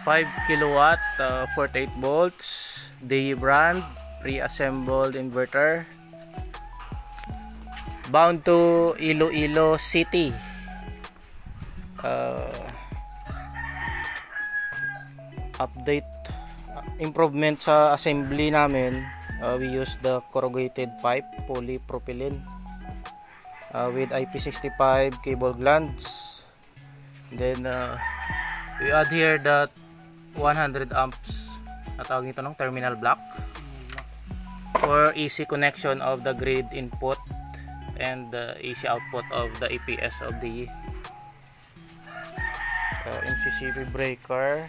5 kilowatt, 48 volts, DE brand, pre-assembled inverter. Bound to Iloilo City. Update, improvement sa assembly namin. We use the corrugated pipe polypropylene with IP65 cable glands. Then we add here the 100 amps at tawag nito ng terminal block for easy connection of the grid input and the easy output of the EPS of the MCCB breaker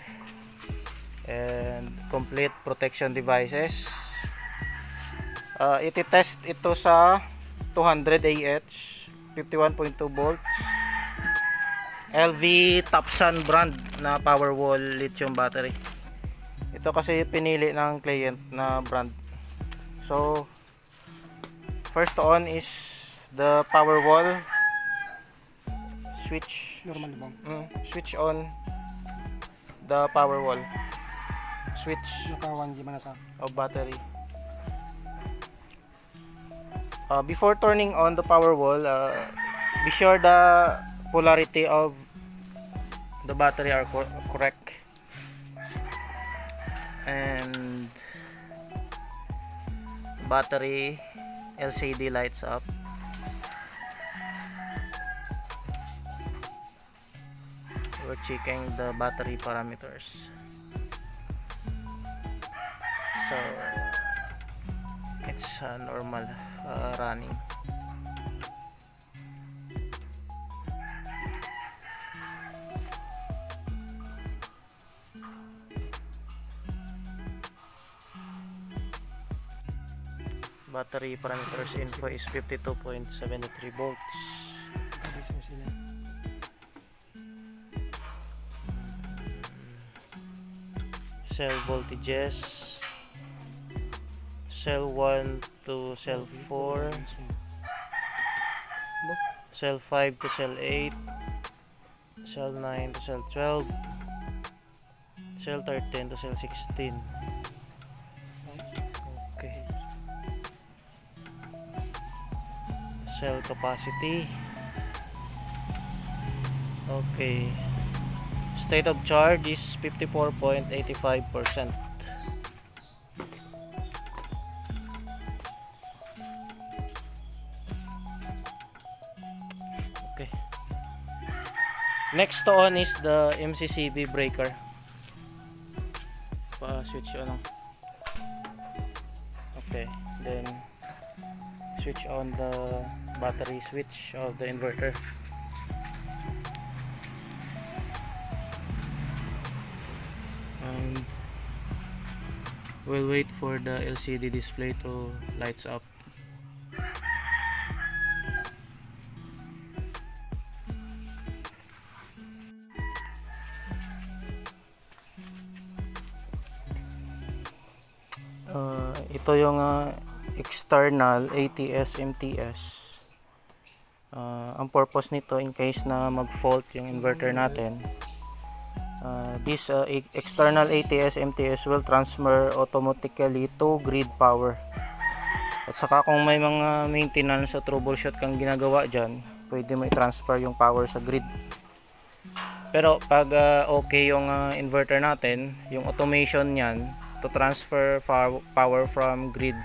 and complete protection devices. Iti-test ito sa 200 Ah, 51.2 volts, LV Topsun brand na Powerwall lithium battery. Ito kasi pinili ng client na brand. So first on is the Powerwall switch. Normal bang? Switch on the Powerwall switch Nakawan gimana sa? of battery. Before turning on the Powerwall, be sure the polarity of the battery are correct, and battery LCD lights up. We're checking the battery parameters. So it's normal running. Battery parameters info is 52.73 volts. Cell voltages, cell 1 to cell 4, cell 5 to cell 8, cell 9 to cell 12, cell 13 to cell 16. Okay. Cell capacity. Okay. State of charge is 54.85%. Okay. Next on is the MCCB breaker. Switch on. Okay, then switch on the battery switch of the inverter. We'll wait for the LCD display to lights up. Ito yung external ATS MTS. Ang purpose nito, in case na mag-fault yung inverter natin, this external ATS MTS will transfer automatically to grid power. At saka kung may mga maintenance o troubleshoot kang ginagawa dyan, pwede mo i-transfer yung power sa grid. Pero pag okay yung inverter natin, yung automation nyan to transfer power from grid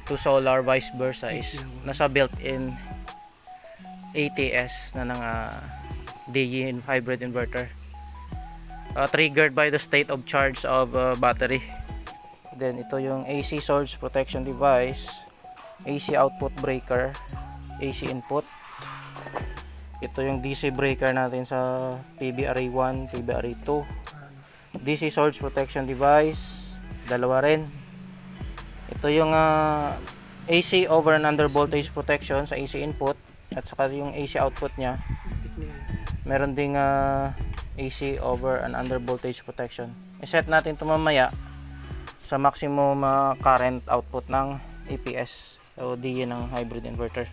to solar vice versa is nasa built-in ATS na ng DE hybrid inverter. Triggered by the state of charge of battery. Then ito yung AC source protection device, AC output breaker, AC input. Ito yung DC breaker natin sa PBRE1, PBRE2. DC source protection device, dalawa rin. Ito yung AC over and under voltage protection sa AC input, at saka yung AC output nya. Meron ding AC over and under voltage protection. I-set natin ito mamaya sa maximum current output ng EPS o DE ng hybrid inverter.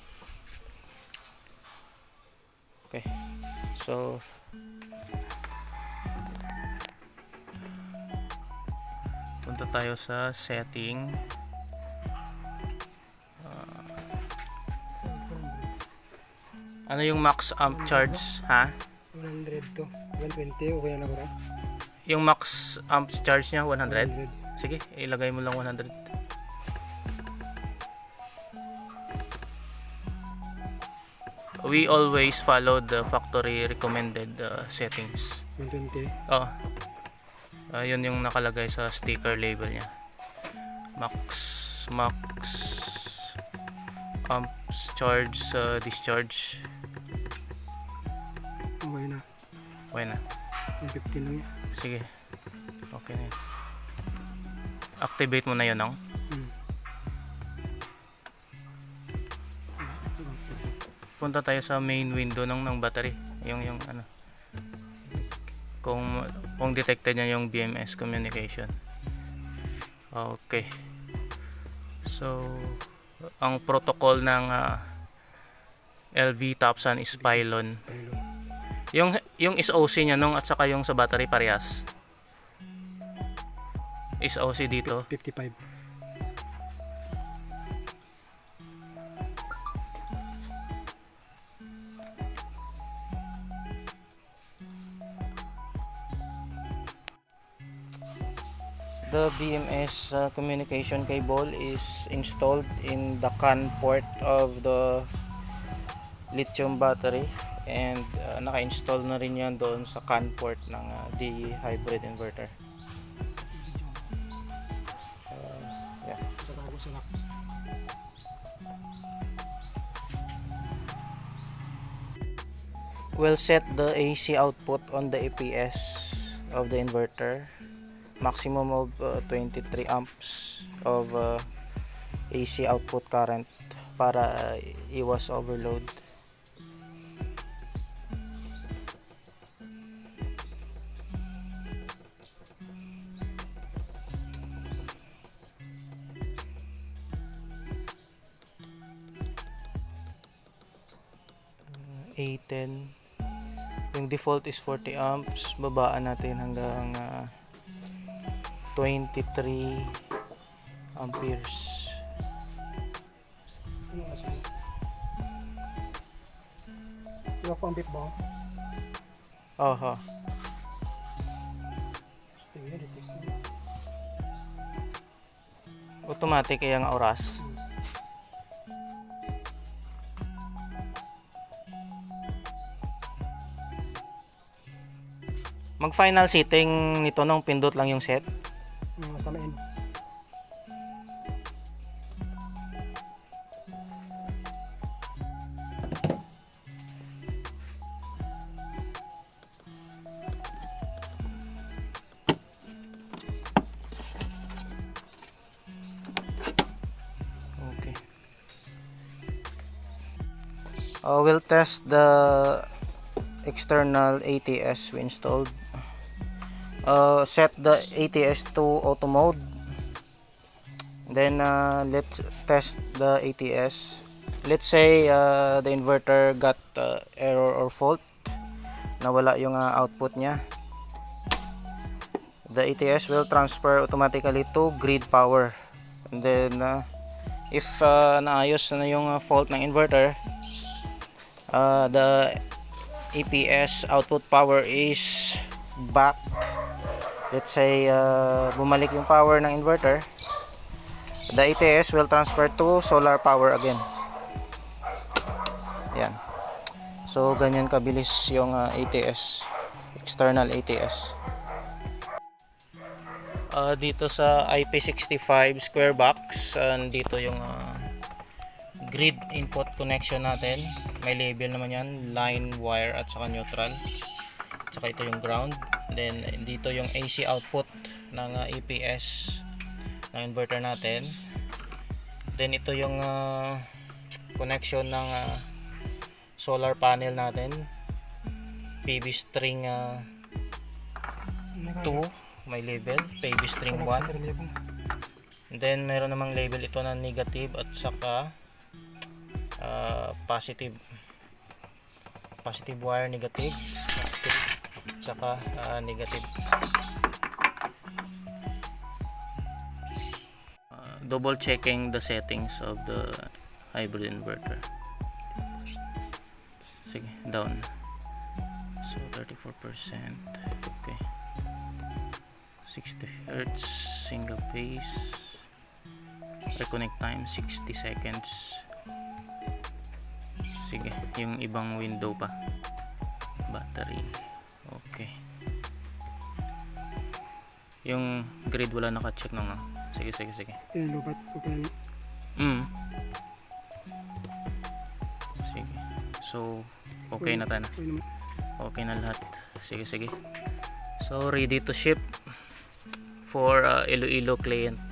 Okay. So Punta tayo sa setting. Ano yung max amp charge, ha? 100 to 120 o kaya na ba? Yung max amp charge niya 100. 100. Sige, ilagay mo lang 100. We always follow the factory recommended settings. 120. Oh. Yun yung nakalagay sa sticker label niya. Max amps charge discharge. Okay na. Okay na. 150 lang. Sige. Okay na yun. Activate mo na yun, no? Punta tayo sa main window ng battery. Yung ano. Kung detected niya yung BMS communication. Okay. So, ang protocol ng LV Topsun is pylon. Yung SOC niya at saka yung sa battery parehas. SOC dito 55. The BMS communication cable is installed in the CAN port of the lithium battery, and naka-install na rin yan doon sa CAN port ng DE hybrid inverter. Yeah. We'll set the AC output on the APS of the inverter. Maximum of 23 amps of AC output current para iwas overload. A10. Yung default is 40 amps. Babaan natin hanggang 23 amperes. Yung pang beep ba? Aha. Automatic yung oras. Mag final setting nito nung pindot lang yung set. Sa main. Okay. We'll test the external ATS we installed. Set the ATS to auto mode, then let's test the ATS. Let's say the inverter got error or fault, nawala yung output nya. The ATS will transfer automatically to grid power, and then if naayos na yung fault ng inverter, the APS output power is back. Let's say bumalik yung power ng inverter, the ATS will transfer to solar power again. Yan. So ganyan kabilis yung ATS, external ATS. Dito sa IP65 square box, dito yung grid input connection natin. May label naman yan, line, wire at saka neutral. Saka ito yung ground. Then dito yung AC output ng APS ng inverter natin. Then ito yung connection ng solar panel natin, PV string 2, may label PV string 1. And then meron namang label ito na negative at saka positive wire, negative, saka negative. double checking the settings of the hybrid inverter. Sige, down. So 34%. Okay. 60 Hz single phase. Reconnect time 60 seconds. Sige, yung ibang window pa. Battery. Okay. Yung grid wala naka-check na nga. Sige. Tinulubat ko pa lang. Sige. So, okay na tayo na. Okay naman. Okay na lahat. Sige. So, ready to ship for Iloilo client.